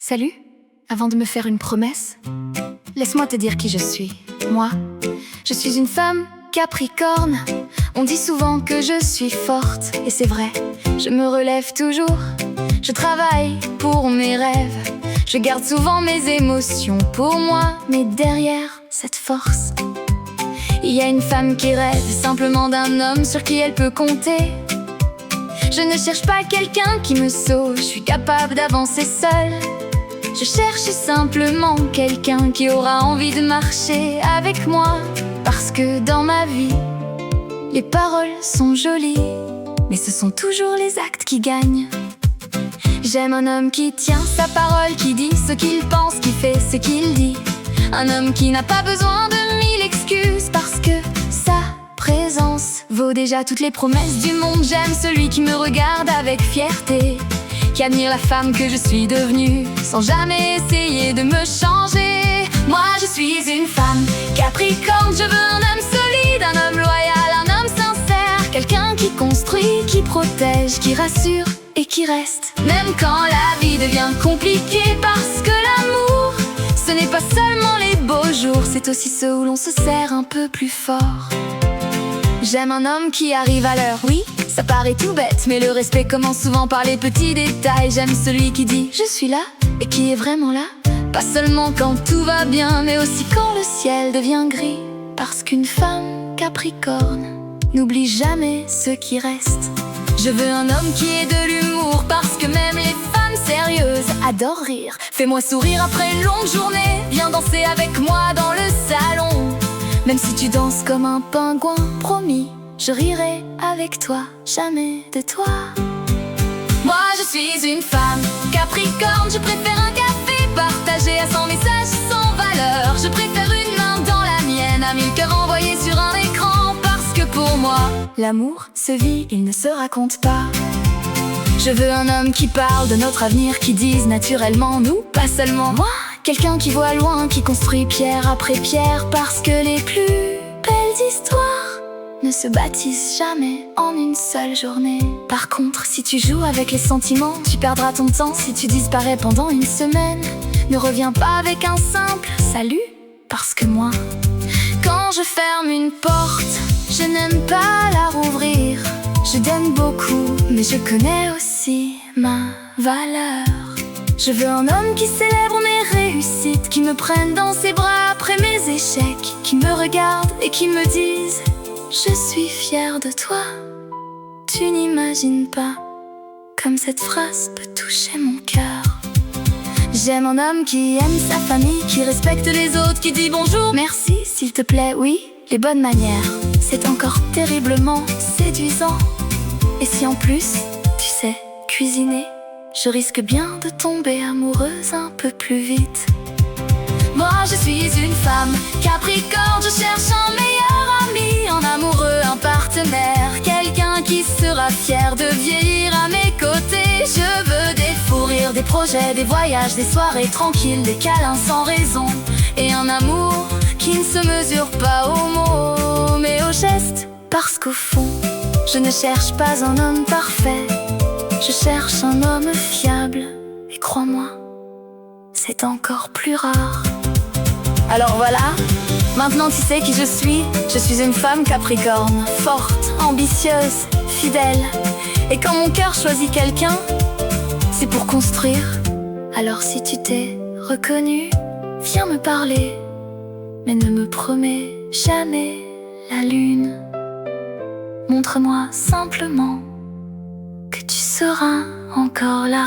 Salut, avant de me faire une promesse, laisse-moi te dire qui je suis. Moi, je suis une femme Capricorne. On dit souvent que je suis forte, et c'est vrai, je me relève toujours. Je travaille pour mes rêves, je garde souvent mes émotions pour moi. Mais derrière cette force, il y a une femme qui rêve simplement d'un homme sur qui elle peut compter. Je ne cherche pas quelqu'un qui me sauve, je suis capable d'avancer seule. Je cherche simplement quelqu'un qui aura envie de marcher avec moi. Parce que dans ma vie, les paroles sont jolies, mais ce sont toujours les actes qui gagnent. J'aime un homme qui tient sa parole, qui dit ce qu'il pense, qui fait ce qu'il dit. Un homme qui n'a pas besoin de 1000 excuses, parce que sa présence vaut déjà toutes les promesses du monde. J'aime celui qui me regarde avec fierté, qui admire la femme que je suis devenue, sans jamais essayer de me changer. Moi je suis une femme Capricorne, je veux un homme solide, un homme loyal, un homme sincère. Quelqu'un qui construit, qui protège, qui rassure et qui reste. Même quand la vie devient compliquée, parce que l'amour, ce n'est pas seulement les beaux jours, c'est aussi ceux où l'on se serre un peu plus fort. J'aime un homme qui arrive à l'heure, oui, ça paraît tout bête, mais le respect commence souvent par les petits détails. J'aime celui qui dit « je suis là » et qui est vraiment là. Pas seulement quand tout va bien, mais aussi quand le ciel devient gris. Parce qu'une femme Capricorne n'oublie jamais ceux qui restent. Je veux un homme qui ait de l'humour, parce que même les femmes sérieuses adorent rire. Fais-moi sourire après une longue journée, viens danser avec moi dans le salon. Même si tu danses comme un pingouin, promis, je rirai avec toi, jamais de toi. Moi je suis une femme Capricorne, je préfère un café partagé à 100 messages sans valeur. Je préfère une main dans la mienne à 1000 cœurs envoyés sur un écran. Parce que pour moi, l'amour se vit, il ne se raconte pas. Je veux un homme qui parle de notre avenir, qui dise naturellement nous, pas seulement moi. Quelqu'un qui voit loin, qui construit pierre après pierre. Parce que les plus belles histoires ne se bâtissent jamais en une seule journée. Par contre, si tu joues avec les sentiments, tu perdras ton temps. Si tu disparais pendant une semaine, ne reviens pas avec un simple salut. Parce que moi, quand je ferme une porte, je n'aime pas la rouvrir. Je donne beaucoup, mais je connais aussi ma valeur. Je veux un homme qui célèbre mes réussites, qui me prenne dans ses bras après mes échecs, qui me regarde et qui me dise « je suis fière de toi ». Tu n'imagines pas comme cette phrase peut toucher mon cœur. J'aime un homme qui aime sa famille, qui respecte les autres, qui dit bonjour, merci, s'il te plaît, oui. Les bonnes manières, c'est encore terriblement séduisant. Et si en plus, tu sais cuisiner, je risque bien de tomber amoureuse un peu plus vite. Moi je suis une femme Capricorne, je cherche un meilleur ami, un amoureux, un partenaire, quelqu'un qui sera fier de vieillir à mes côtés. Je veux des fous rires, des projets, des voyages, des soirées tranquilles, des câlins sans raison, et un amour qui ne se mesure pas aux mots, mais aux gestes. Parce qu'au fond, je ne cherche pas un homme parfait, je cherche un homme fiable. Et crois-moi, c'est encore plus rare. Alors voilà, maintenant tu sais qui je suis. Je suis une femme Capricorne, forte, ambitieuse, fidèle. Et quand mon cœur choisit quelqu'un, c'est pour construire. Alors si tu t'es reconnu, viens me parler, mais ne me promets jamais la lune. Montre-moi simplement que tu seras encore là.